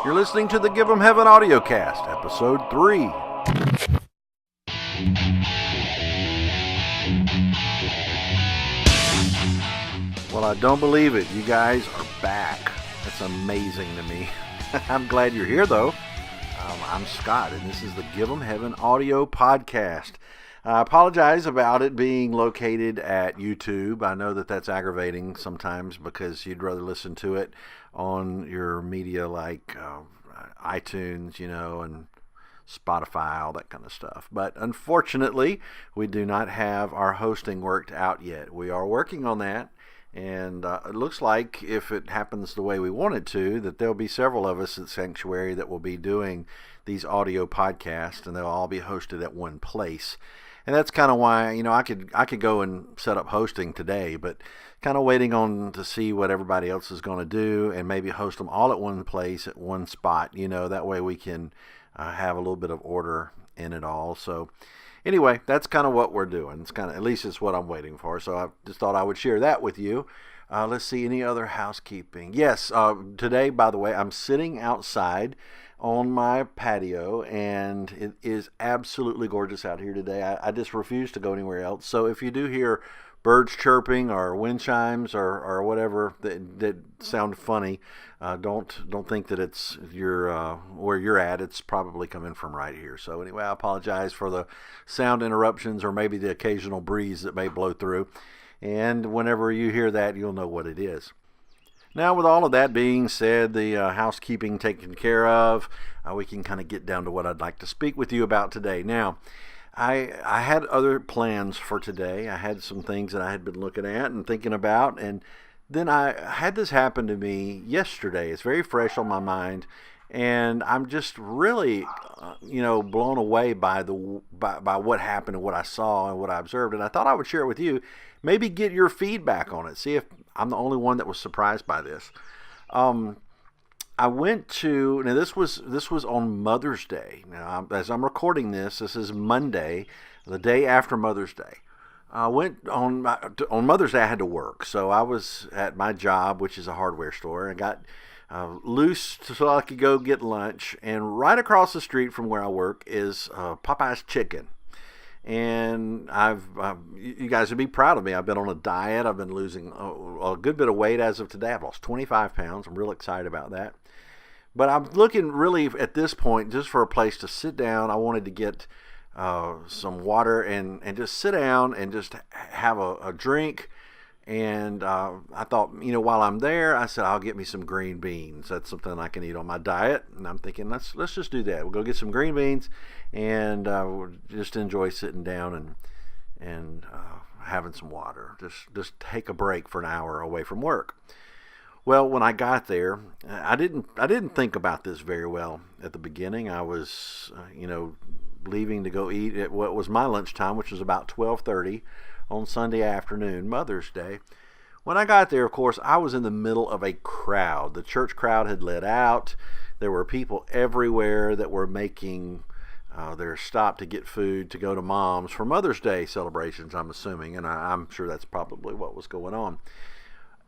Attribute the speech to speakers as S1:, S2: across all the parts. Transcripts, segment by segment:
S1: You're listening to the Give 'em Heaven Audiocast, Episode 3. Well, I don't believe it. You guys are back. That's amazing to me. I'm glad you're here, though. I'm Scott, and this is the Give 'em Heaven Audio Podcast. I apologize about it being located at YouTube. I know that that's aggravating sometimes because you'd rather listen to it on your media like iTunes, and Spotify, all that kind of stuff. But unfortunately, we do not have our hosting worked out yet. We are working on that. And it looks like if it happens the way we want it to, that there'll be several of us at Sanctuary that will be doing these audio podcasts, and they'll all be hosted at one place. And that's kind of why, I could go and set up hosting today, but kind of waiting on to see what everybody else is going to do and maybe host them all at one place at one spot. That way we can have a little bit of order in it all. So anyway, that's kind of what we're doing. It's at least it's what I'm waiting for. So I just thought I would share that with you. Let's see, any other housekeeping? Yes, today, by the way, I'm sitting outside on my patio, and it is absolutely gorgeous out here today. I just refuse to go anywhere else. So if you do hear birds chirping or wind chimes or whatever that sound funny, don't think that it's where you're at. It's probably coming from right here. So anyway, I apologize for the sound interruptions or maybe the occasional breeze that may blow through. And whenever you hear that, you'll know what it is. Now, with all of that being said, the housekeeping taken care of, we can kind of get down to what I'd like to speak with you about today. Now, I had other plans for today. I had some things that I had been looking at and thinking about, and then I had this happen to me yesterday. It's very fresh on my mind, and I'm just really, blown away by what happened and what I saw and what I observed, and I thought I would share it with you. Maybe get your feedback on it. See if I'm the only one that was surprised by this. I went to, now this was on Mother's Day. Now, as I'm recording this is Monday, the day after Mother's Day. I went on Mother's Day. I had to work, so I was at my job, which is a hardware store. I got loose so I could go get lunch, and right across the street from where I work is Popeye's Chicken. And you guys would be proud of me. I've been on a diet. I've been losing a good bit of weight as of today. I've lost 25 pounds. I'm real excited about that. But I'm looking really at this point just for a place to sit down. I wanted to get some water and just sit down and just have a drink. And I thought, while I'm there, I said, I'll get me some green beans. That's something I can eat on my diet. And I'm thinking, let's just do that. We'll go get some green beans and we'll just enjoy sitting down and having some water. Just take a break for an hour away from work. Well, when I got there, I didn't think about this very well at the beginning. I was, leaving to go eat at what was my lunchtime, which was about 12:30 on Sunday afternoon, Mother's Day. When I got there, of course, I was in the middle of a crowd. The church crowd had let out. There were people everywhere that were making their stop to get food to go to Mom's for Mother's Day celebrations, I'm assuming, and I'm sure that's probably what was going on.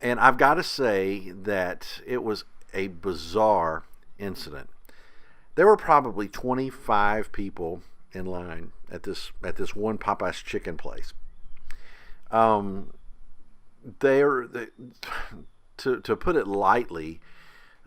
S1: And I've got to say that it was a bizarre incident. There were probably 25 people in line at this one Popeye's Chicken place. To put it lightly,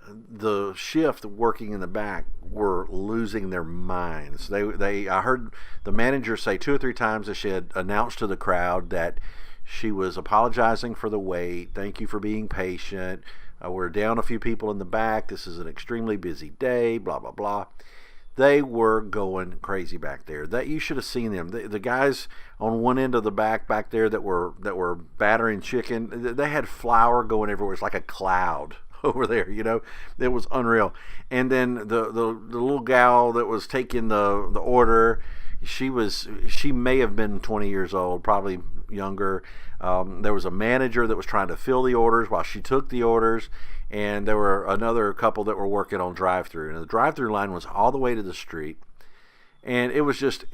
S1: the shift working in the back were losing their minds. I heard the manager say 2 or 3 times that she had announced to the crowd that she was apologizing for the wait. Thank you for being patient. We're down a few people in the back. This is an extremely busy day, blah, blah, blah. They were going crazy back there. That you should have seen them. The guys on one end of the back there that were battering chicken, they had flour going everywhere. It's like a cloud over there, It was unreal. And then the little gal that was taking the order, she may have been 20 years old, probably younger. There was a manager that was trying to fill the orders while she took the orders, and there were another couple that were working on drive-through. And the drive-through line was all the way to the street, and it was just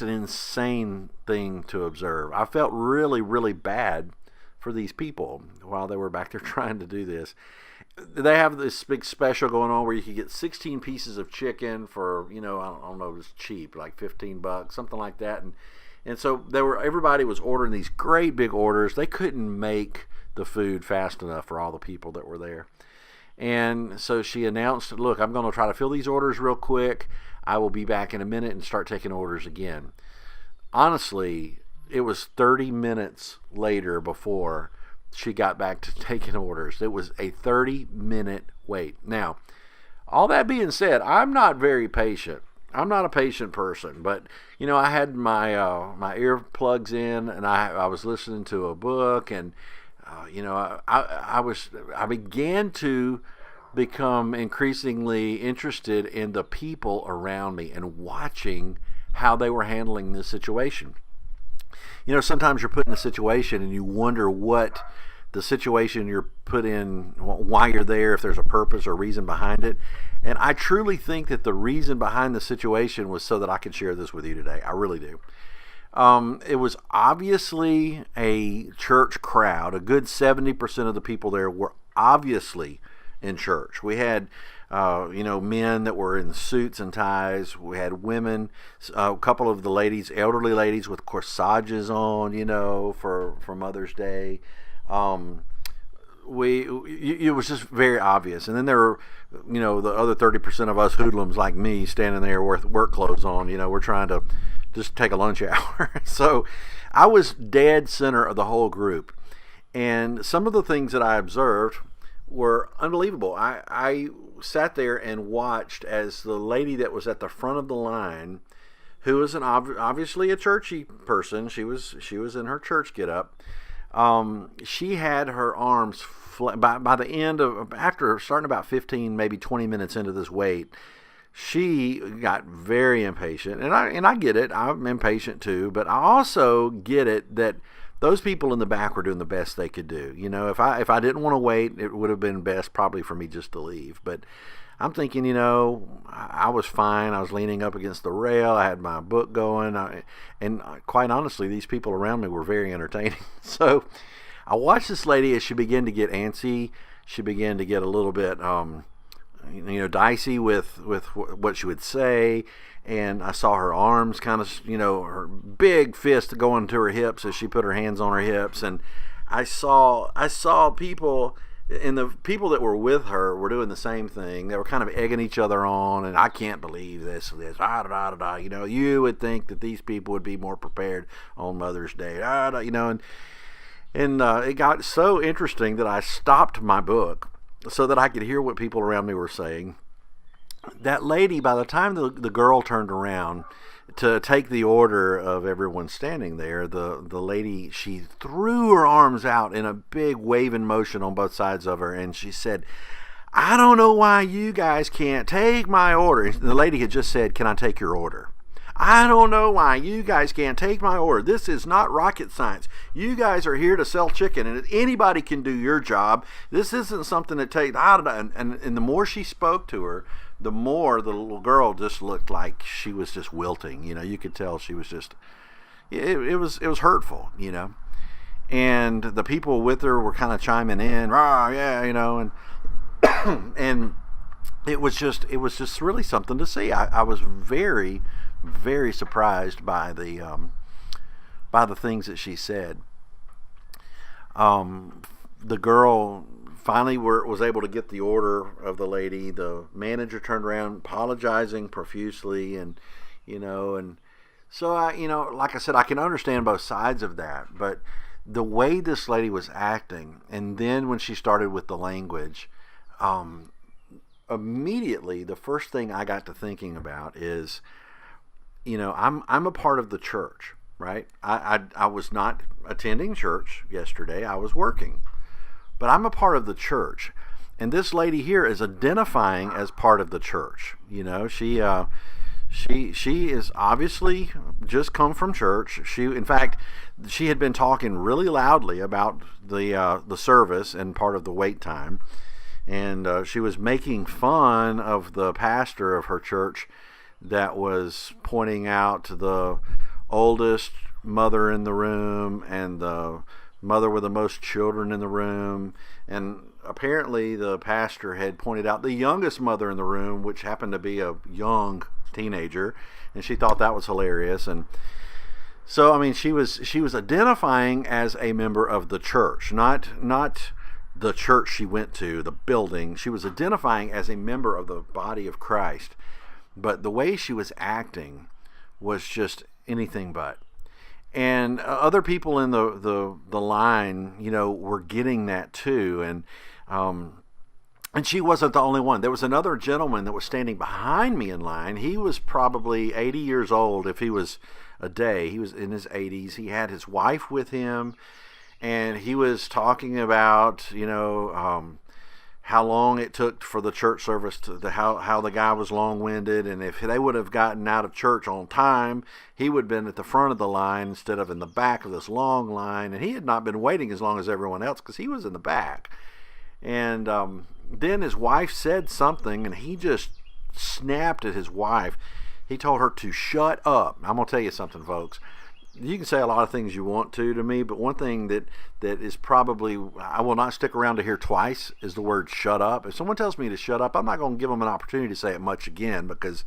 S1: an insane thing to observe. I felt really, really bad for these people while they were back there trying to do this. they have this big special going on where you can get 16 pieces of chicken for, I don't know, it's cheap, like $15, something like that. And so everybody was ordering these great big orders. They couldn't make the food fast enough for all the people that were there. And so she announced, look, I'm going to try to fill these orders real quick. I will be back in a minute and start taking orders again. Honestly, it was 30 minutes later before she got back to taking orders. It was a 30-minute wait. Now, all that being said, I'm not very patient. I'm not a patient person, but I had my earplugs in, and I was listening to a book, and I began to become increasingly interested in the people around me and watching how they were handling this situation. Sometimes you're put in a situation and you wonder what the situation you're put in, why you're there, if there's a purpose or reason behind it. And I truly think that the reason behind the situation was so that I could share this with you today. I really do. It was obviously a church crowd. A good 70% of the people there were obviously in church. We had men that were in suits and ties. We had women, a couple of the ladies, elderly ladies with corsages on, for Mother's Day. It was just very obvious. And then there were, the other 30% of us hoodlums like me standing there with work clothes on. We're trying to just take a lunch hour. So I was dead center of the whole group. And some of the things that I observed were unbelievable. I sat there and watched as the lady that was at the front of the line, who was obviously a churchy person, she was in her church getup. She had her arms by the end of, after starting about 15, maybe 20 minutes into this wait, she got very impatient, and I get it. I'm impatient too, but I also get it that those people in the back were doing the best they could do. If I didn't want to wait, it would have been best probably for me just to leave. But I'm thinking, I was fine. I was leaning up against the rail. I had my book going. And quite honestly, these people around me were very entertaining. So I watched this lady as she began to get antsy. She began to get a little bit, dicey with what she would say. And I saw her arms kind of, her big fist going to her hips as she put her hands on her hips. And I saw people, and the people that were with her were doing the same thing. They were kind of egging each other on, and I can't believe this. You would think that these people would be more prepared on Mother's Day. And it got so interesting that I stopped my book so that I could hear what people around me were saying. That lady, by the time the girl turned around to take the order of everyone standing there, the lady, she threw her arms out in a big waving motion on both sides of her, and she said, "I don't know why you guys can't take my order." And the lady had just said, "Can I take your order?" "I don't know why you guys can't take my order. This is not rocket science. You guys are here to sell chicken, and anybody can do your job. This isn't something that takes..." And the more she spoke to her, the more the little girl just looked like she was just wilting. You could tell she was just, it was hurtful, and the people with her were kind of chiming in, "Rah, yeah," and and it was just really something to see. I was very, very surprised by the things that she said. The girl finally was able to get the order of the lady. The manager turned around apologizing profusely, and so like I said, I can understand both sides of that, but the way this lady was acting, and then when she started with the language, immediately the first thing I got to thinking about is, I'm a part of the church, right? I was not attending church yesterday. I was working. But I'm a part of the church, and this lady here is identifying as part of the church. She is obviously just come from church. In fact, she had been talking really loudly about the service and part of the wait time, and she was making fun of the pastor of her church that was pointing out the oldest mother in the room and the mother with the most children in the room, and apparently the pastor had pointed out the youngest mother in the room, which happened to be a young teenager, and she thought that was hilarious. And so, I mean, she was identifying as a member of the church, not the church she went to, the building. She was identifying as a member of the body of Christ. But the way she was acting was just anything but. And other people in the line, were getting that too. And she wasn't the only one. There was another gentleman that was standing behind me in line. He was probably 80 years old if he was a day. He was in his 80s. He had his wife with him, and he was talking about, how long it took for the church service, how the guy was long-winded, and if they would have gotten out of church on time, he would have been at the front of the line instead of in the back of this long line, and he had not been waiting as long as everyone else because he was in the back. And then his wife said something, and he just snapped at his wife. He told her to shut up. I'm going to tell you something, folks. You can say a lot of things you want to me, but one thing that is probably, I will not stick around to hear twice, is the word shut up. If someone tells me to shut up, I'm not going to give them an opportunity to say it much again, because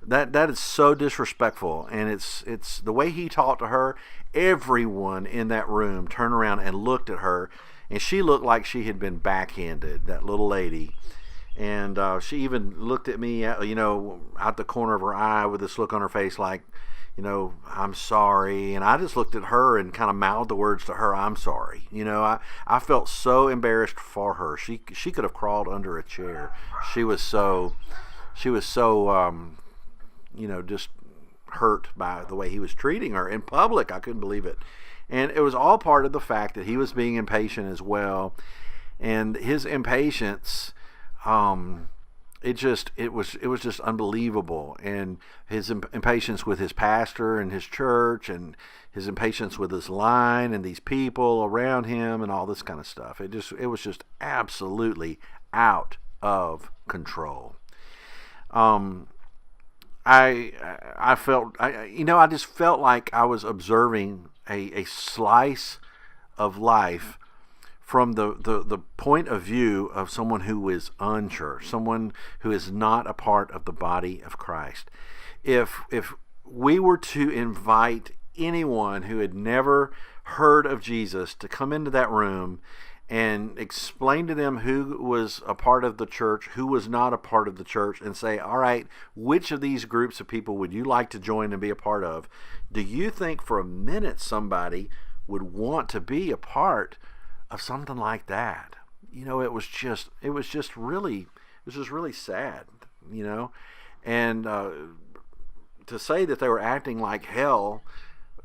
S1: that is so disrespectful. And it's the way he talked to her. Everyone in that room turned around and looked at her, and she looked like she had been backhanded, that little lady. And she even looked at me, out the corner of her eye with this look on her face like, I'm sorry. And I just looked at her and kind of mouthed the words to her, I'm sorry. I felt so embarrassed for her. She could have crawled under a chair. She was so just hurt by the way he was treating her in public. I couldn't believe it. And it was all part of the fact that he was being impatient as well. And his impatience, it was just unbelievable. And his impatience with his pastor and his church, and his impatience with his line and these people around him and all this kind of stuff. It was just absolutely out of control. I just felt like I was observing a slice of life from the point of view of someone who is unchurched, someone who is not a part of the body of Christ. If we were to invite anyone who had never heard of Jesus to come into that room and explain to them who was a part of the church, who was not a part of the church, and say, all right, which of these groups of people would you like to join and be a part of? Do you think for a minute somebody would want to be a part of something like that? It was just really sad, and to say that they were acting like hell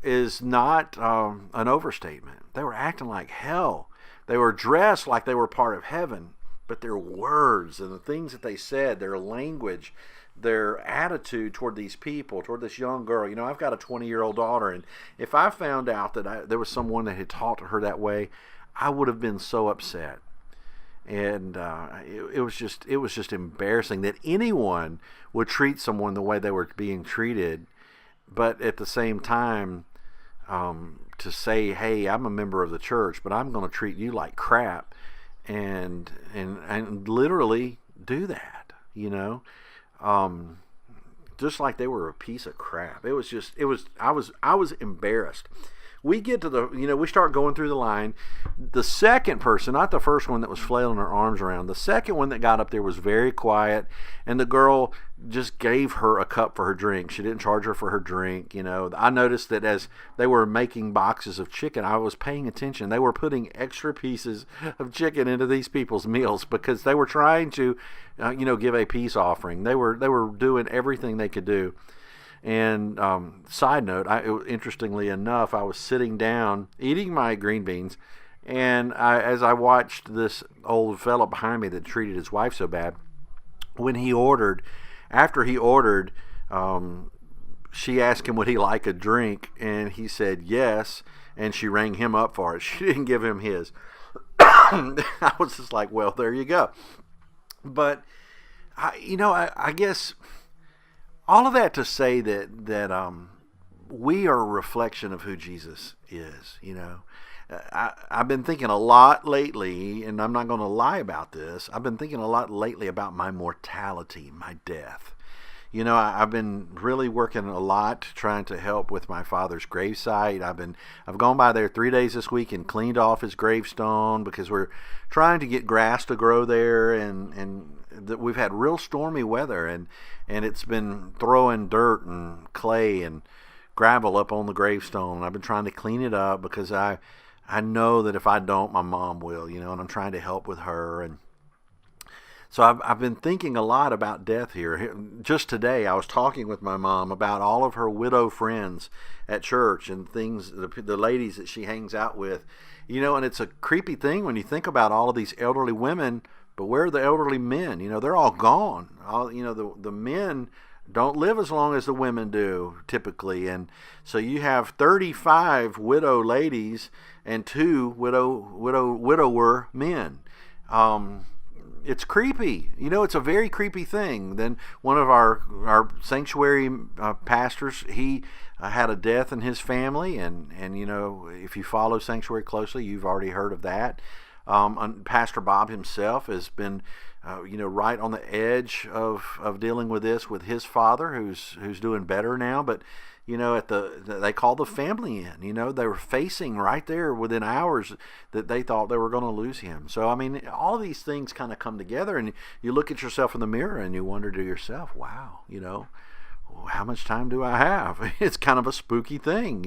S1: is not an overstatement. They were acting like hell. They were dressed like they were part of heaven, but their words and the things that they said, their language, their attitude toward these people, toward this young girl. I've got a 20-year-old daughter, and if I found out that there was someone that had talked to her that way, I would have been so upset. And it was just embarrassing that anyone would treat someone the way they were being treated, but at the same time, to say, hey, I'm a member of the church, but I'm going to treat you like crap, and literally do that, just like they were a piece of crap. I was embarrassed. We get to we start going through the line. The second person, not the first one that was flailing her arms around, the second one that got up there was very quiet, and the girl just gave her a cup for her drink. She didn't charge her for her drink. I noticed that as they were making boxes of chicken, I was paying attention. They were putting extra pieces of chicken into these people's meals because they were trying to, give a peace offering. They were doing everything they could do. And side note, interestingly enough, I was sitting down eating my green beans, and as I watched this old fella behind me that treated his wife so bad, after he ordered, she asked him would he like a drink, and he said yes, and she rang him up for it. She didn't give him his. I was just like, well, there you go. But I guess all of that to say that we are a reflection of who Jesus is, I've been thinking a lot lately, and I'm not going to lie about this. I've been thinking a lot lately about my mortality, my death. I've been really working a lot trying to help with my father's gravesite. I've gone by there 3 days this week and cleaned off his gravestone because we're trying to get grass to grow there, and we've had real stormy weather, and it's been throwing dirt and clay and gravel up on the gravestone. I've been trying to clean it up because I know that if I don't, my mom will, and I'm trying to help with her. And so I've been thinking a lot about death here. Just today, I was talking with my mom about all of her widow friends at church and things, the ladies that she hangs out with. And it's a creepy thing when you think about all of these elderly women, but where are the elderly men? They're all gone. The men don't live as long as the women do typically. And so you have 35 widow ladies and 2 widower men. It's creepy. It's a very creepy thing. Then one of our sanctuary pastors, he had a death in his family, and if you follow sanctuary closely, you've already heard of that. Pastor Bob himself has been right on the edge of dealing with this with his father, who's doing better now. But they called the family in. They were facing right there within hours that they thought they were going to lose him. So all of these things kind of come together, and you look at yourself in the mirror and you wonder to yourself, wow, how much time do I have? It's kind of a spooky thing,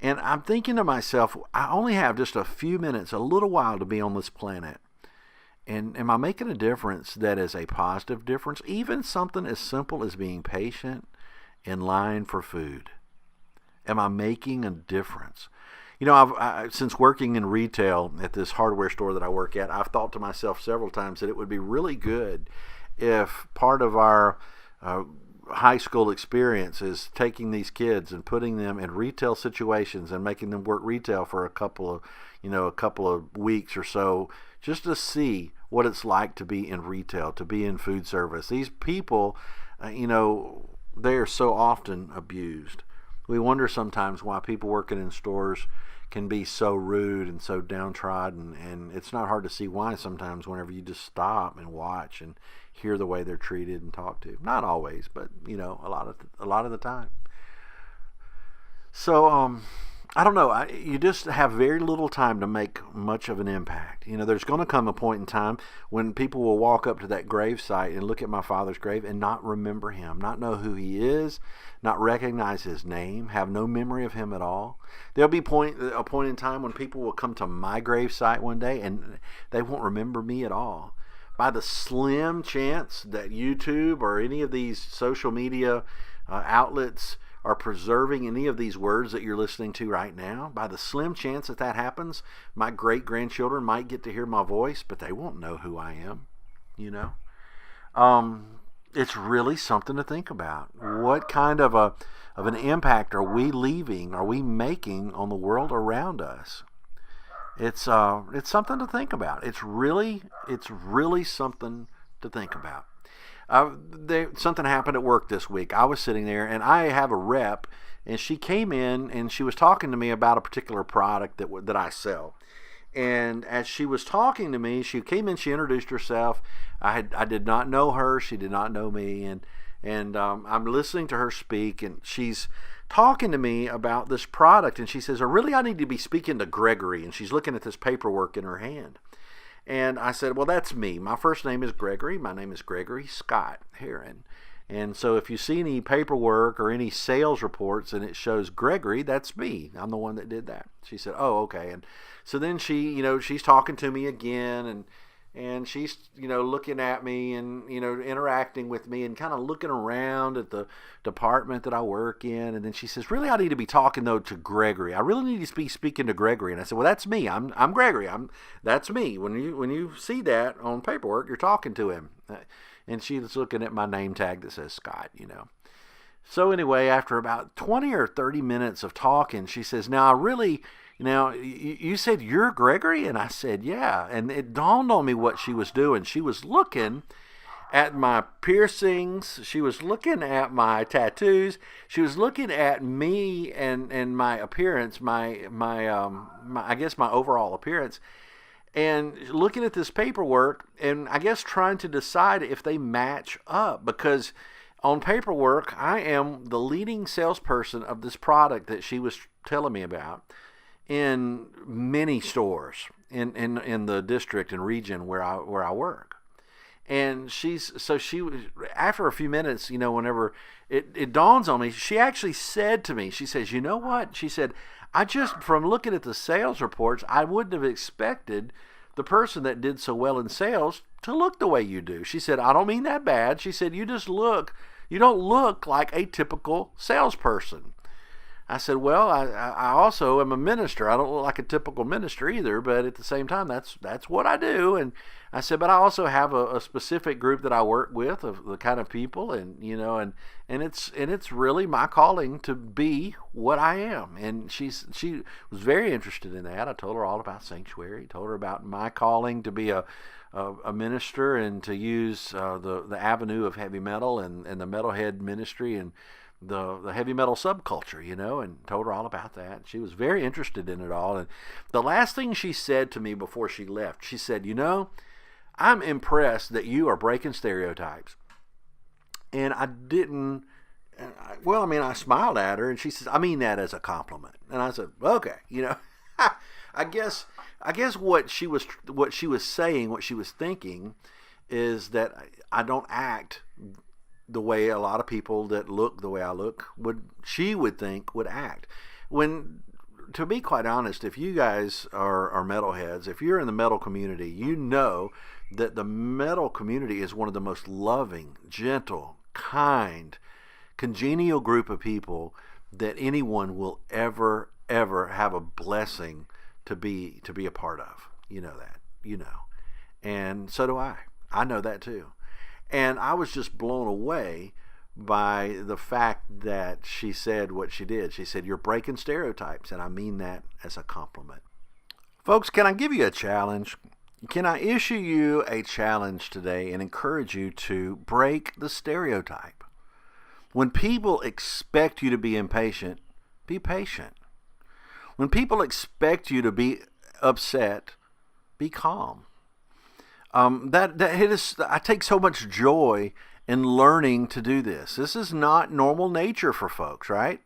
S1: and I'm thinking to myself, I only have just a few minutes, a little while to be on this planet. And am I making a difference that is a positive difference? Even something as simple as being patient in line for food. Am I making a difference? Since working in retail at this hardware store that I work at, I've thought to myself several times that it would be really good if part of our high school experience is taking these kids and putting them in retail situations and making them work retail for a couple of weeks or so, just to see what it's like to be in retail, to be in food service. These people, they are so often abused. We wonder sometimes why people working in stores can be so rude and so downtrodden, and it's not hard to see why sometimes whenever you just stop and watch and hear the way they're treated and talked to. Not always, but a lot of the time. So I don't know. You just have very little time to make much of an impact. There's going to come a point in time when people will walk up to that grave site and look at my father's grave and not remember him, not know who he is, not recognize his name, have no memory of him at all. There'll be a point in time when people will come to my grave site one day and they won't remember me at all. By the slim chance that YouTube or any of these social media outlets are preserving any of these words that you're listening to right now, by the slim chance that happens, my great-grandchildren might get to hear my voice, but they won't know who I am, It's really something to think about. What kind of an impact are we making on the world around us? It's something to think about. It's really something to think about. Something happened at work this week. I was sitting there, and I have a rep, and she came in, and she was talking to me about a particular product that I sell. And as she was talking to me, she came in, she introduced herself. I did not know her. She did not know me, and I'm listening to her speak, and she's talking to me about this product, and she says, I need to be speaking to Gregory, and she's looking at this paperwork in her hand. And I said, well, that's me. My first name is Gregory. My name is Gregory Scott Herrin. And so if you see any paperwork or any sales reports and it shows Gregory, that's me. I'm the one that did that. She said, oh, okay. And so then she's talking to me again, and she's, looking at me and, interacting with me and kind of looking around at the department that I work in. And then she says, really, I need to be talking, though, to Gregory. I really need to be speaking to Gregory. And I said, well, that's me. I'm Gregory. That's me. When you see that on paperwork, you're talking to him. And she's looking at my name tag that says Scott, So anyway, after about 20 or 30 minutes of talking, she says, you said you're Gregory? And I said, yeah. And it dawned on me what she was doing. She was looking at my piercings. She was looking at my tattoos. She was looking at me and my appearance, my I guess my overall appearance, and looking at this paperwork, and I guess trying to decide if they match up, because on paperwork I am the leading salesperson of this product that she was telling me about in many stores in the district and region where I work. And she was, after a few minutes, whenever it dawns on me, she actually said to me, she says, "You know what?" She said, "I just, from looking at the sales reports, I wouldn't have expected the person that did so well in sales to look the way you do." She said, "I don't mean that bad." She said, you don't look like a typical salesperson." I said, "Well, I also am a minister. I don't look like a typical minister either, but at the same time, that's what I do." And I said, "But I also have a specific group that I work with, of the kind of people, and it's really my calling to be what I am." And she was very interested in that. I told her all about Sanctuary. Told her about my calling to be a minister and to use the avenue of heavy metal and the metalhead ministry and the heavy metal subculture, and told her all about that. She was very interested in it all. And the last thing she said to me before she left, she said, "I'm impressed that you are breaking stereotypes." And I didn't, I smiled at her, and she says, "I mean that as a compliment." And I said, "Okay, I guess what she was saying, what she was thinking, is that I don't act the way a lot of people that look the way I look she would think would act." When, to be quite honest, if you guys are metalheads, if you're in the metal community, you know that the metal community is one of the most loving, gentle, kind, congenial group of people that anyone will ever have a blessing to be a part of. You know that, and so do I. I know that too. And I was just blown away by the fact that she said what she did. She said, "You're breaking stereotypes," and I mean that as a compliment. Folks, can I give you a challenge? Can I issue you a challenge today and encourage you to break the stereotype? When people expect you to be impatient, be patient. When people expect you to be upset, be calm. I take so much joy in learning to do this. This is not normal nature for folks, right?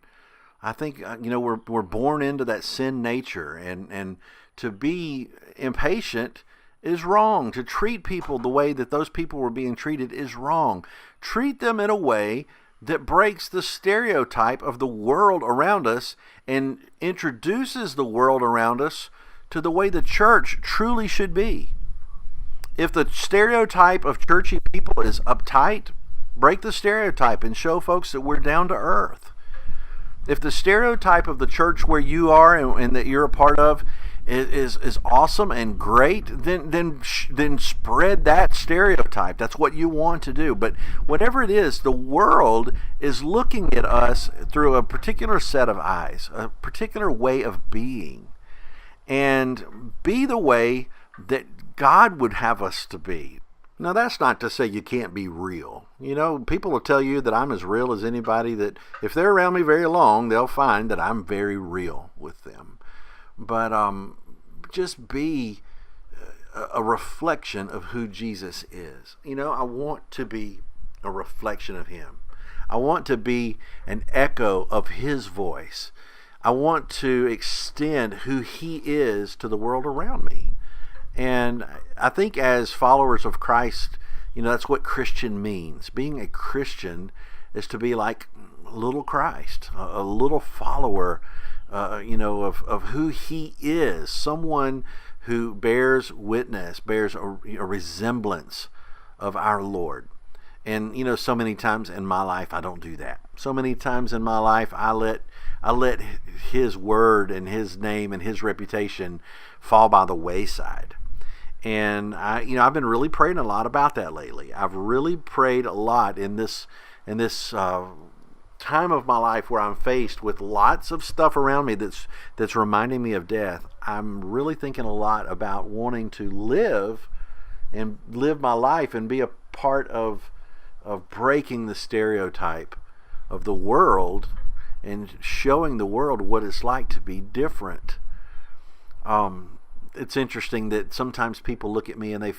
S1: I think we're born into that sin nature, and to be impatient is wrong. To treat people the way that those people were being treated is wrong. Treat them in a way that breaks the stereotype of the world around us and introduces the world around us to the way the church truly should be. If the stereotype of churchy people is uptight, break the stereotype and show folks that we're down to earth. If the stereotype of the church where you are and that you're a part of is awesome and great, then spread that stereotype. That's what you want to do. But whatever it is, the world is looking at us through a particular set of eyes, a particular way of being. And be the way that God would have us to be. Now, that's not to say you can't be real. People will tell you that I'm as real as anybody, that if they're around me very long, they'll find that I'm very real with them. But just be a reflection of who Jesus is. I want to be a reflection of Him. I want to be an echo of His voice. I want to extend who He is to the world around me. And I think as followers of Christ, that's what Christian means. Being a Christian is to be like little Christ, a little follower, of who He is. Someone who bears witness, bears a resemblance of our Lord. And so many times in my life I don't do that. So many times in my life I let His word and His name and His reputation fall by the wayside. And I've been really praying a lot about that lately. I've really prayed a lot in this time of my life where I'm faced with lots of stuff around me that's reminding me of death. I'm really thinking a lot about wanting to live my life and be a part of breaking the stereotype of the world and showing the world what it's like to be different. It's interesting that sometimes people look at me and I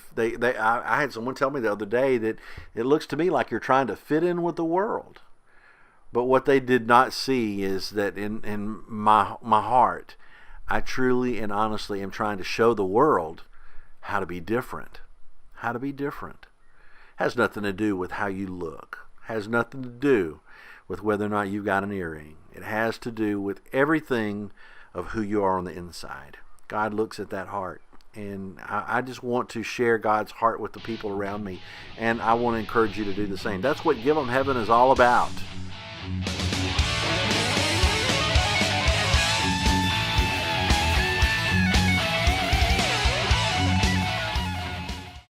S1: had someone tell me the other day that it looks to me like you're trying to fit in with the world. But what they did not see is that in my heart, I truly and honestly am trying to show the world how to be different. How to be different. Has nothing to do with how you look. Has nothing to do with whether or not you've got an earring. It has to do with everything of who you are on the inside. God looks at that heart. And I just want to share God's heart with the people around me. And I want to encourage you to do the same. That's what Give 'em Heaven is all about.